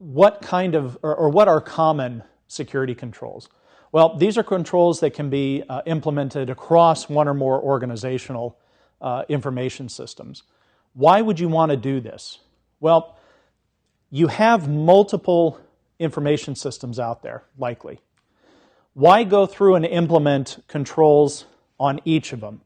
what kind of, or what are common security controls? Well, these are controls that can be implemented across one or more organizational information systems. Why would you want to do this? Well, you have multiple information systems out there, likely. Why go through and implement controls on each of them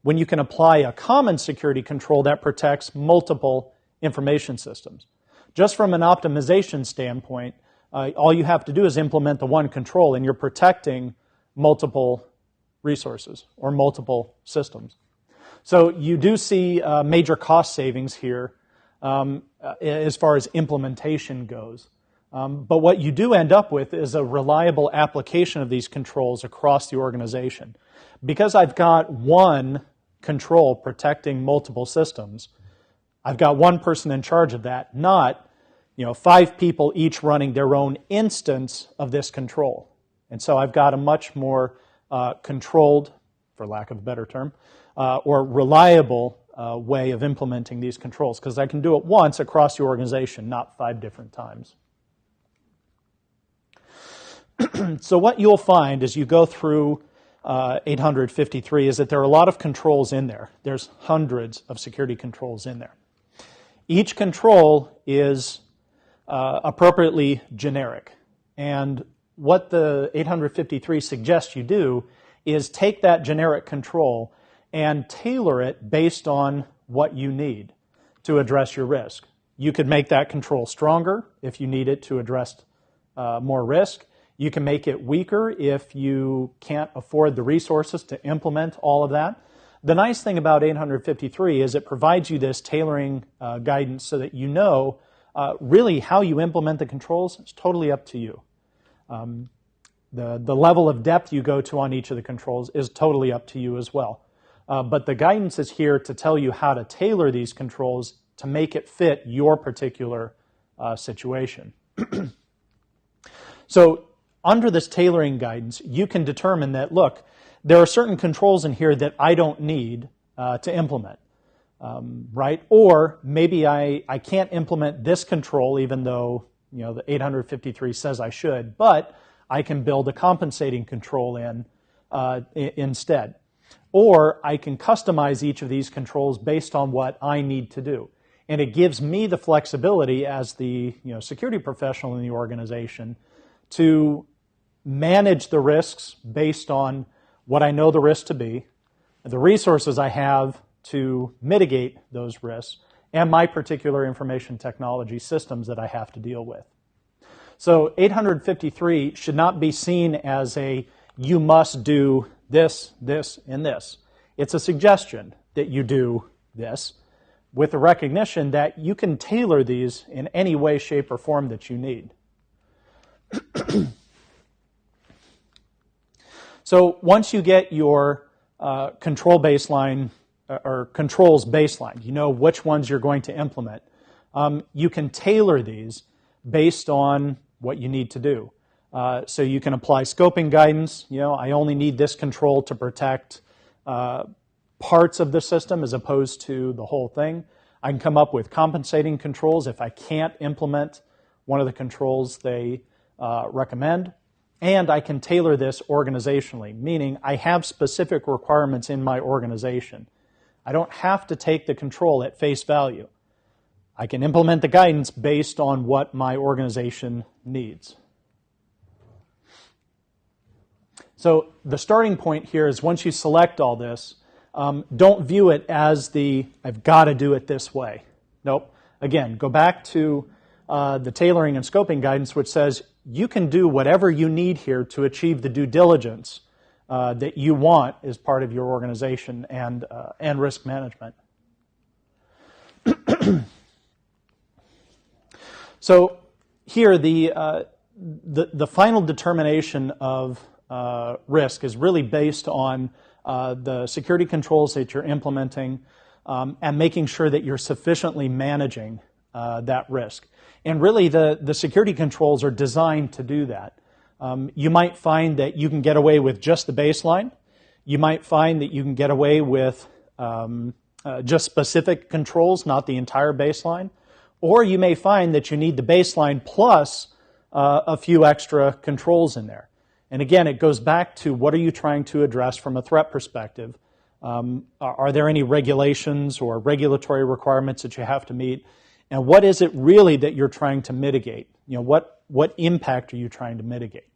when you can apply a common security control that protects multiple information systems? Just from an optimization standpoint, all you have to do is implement the one control and you're protecting multiple resources or multiple systems. So you do see major cost savings here as far as implementation goes. But what you do end up with is a reliable application of these controls across the organization. Because I've got one control protecting multiple systems, I've got one person in charge of that, not 5 people each running their own instance of this control. And so I've got a much more controlled, for lack of a better term, or reliable way of implementing these controls, because I can do it once across the organization, not 5 different times. So what you'll find as you go through 853 is that there are a lot of controls in there. There's hundreds of security controls in there. Each control is appropriately generic. And what the 853 suggests you do is take that generic control and tailor it based on what you need to address your risk. You could make that control stronger if you need it to address more risk. You can make it weaker if you can't afford the resources to implement all of that. The nice thing about 853 is it provides you this tailoring guidance so that you know really how you implement the controls is totally up to you. The level of depth you go to on each of the controls is totally up to you as well. But the guidance is here to tell you how to tailor these controls to make it fit your particular situation. So under this tailoring guidance, you can determine that, look, there are certain controls in here that I don't need to implement, right? Or maybe I can't implement this control even though the 853 says I should, but I can build a compensating control in instead. Or I can customize each of these controls based on what I need to do. And it gives me the flexibility as the security professional in the organization to manage the risks based on what I know the risk to be, the resources I have to mitigate those risks, and my particular information technology systems that I have to deal with. So 853 should not be seen as a you must do this, this, and this. It's a suggestion that you do this with the recognition that you can tailor these in any way, shape, or form that you need. So once you get your control baseline or controls baseline, you know which ones you're going to implement, you can tailor these based on what you need to do. So you can apply scoping guidance. I only need this control to protect parts of the system as opposed to the whole thing. I can come up with compensating controls if I can't implement one of the controls they recommend. And I can tailor this organizationally, meaning I have specific requirements in my organization. I don't have to take the control at face value. I can implement the guidance based on what my organization needs. So the starting point here is once you select all this, don't view it as I've got to do it this way. Nope. Again, go back to the tailoring and scoping guidance, which says you can do whatever you need here to achieve the due diligence that you want as part of your organization and risk management. So here, the final determination of risk is really based on the security controls that you're implementing and making sure that you're sufficiently managing that risk. And really, the security controls are designed to do that. You might find that you can get away with just the baseline. You might find that you can get away with just specific controls, not the entire baseline. Or you may find that you need the baseline plus a few extra controls in there. And again, it goes back to what are you trying to address from a threat perspective? Are there any regulations or regulatory requirements that you have to meet? And what is it really that you're trying to mitigate? What impact are you trying to mitigate?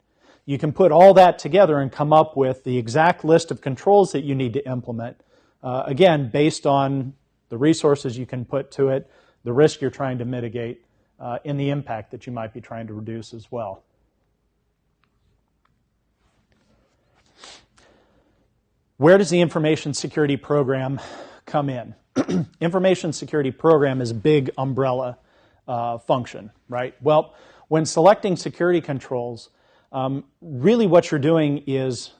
You can put all that together and come up with the exact list of controls that you need to implement, again, based on the resources you can put to it, the risk you're trying to mitigate, and the impact that you might be trying to reduce as well. Where does the information security program come in? Information security program is a big umbrella function, right? Well, when selecting security controls, really what you're doing is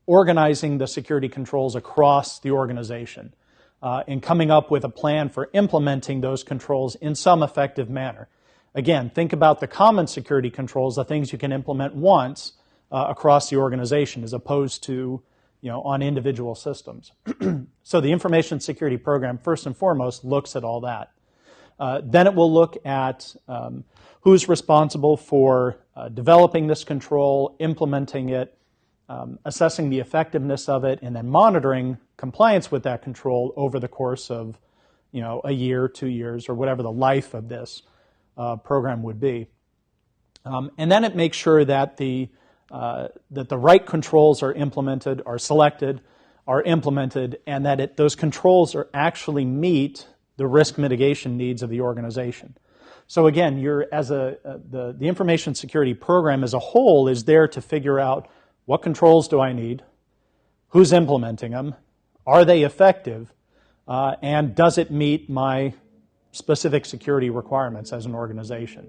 organizing the security controls across the organization and coming up with a plan for implementing those controls in some effective manner. Again, think about the common security controls, the things you can implement once across the organization as opposed to on individual systems. So the information security program, first and foremost, looks at all that. Then it will look at who's responsible for developing this control, implementing it, assessing the effectiveness of it, and then monitoring compliance with that control over the course of a year, 2 years, or whatever the life of this program would be. And then it makes sure that the right controls are implemented, are selected, are implemented, and that those controls actually meet the risk mitigation needs of the organization. So again, the information security program as a whole is there to figure out what controls do I need, who's implementing them, are they effective, and does it meet my specific security requirements as an organization.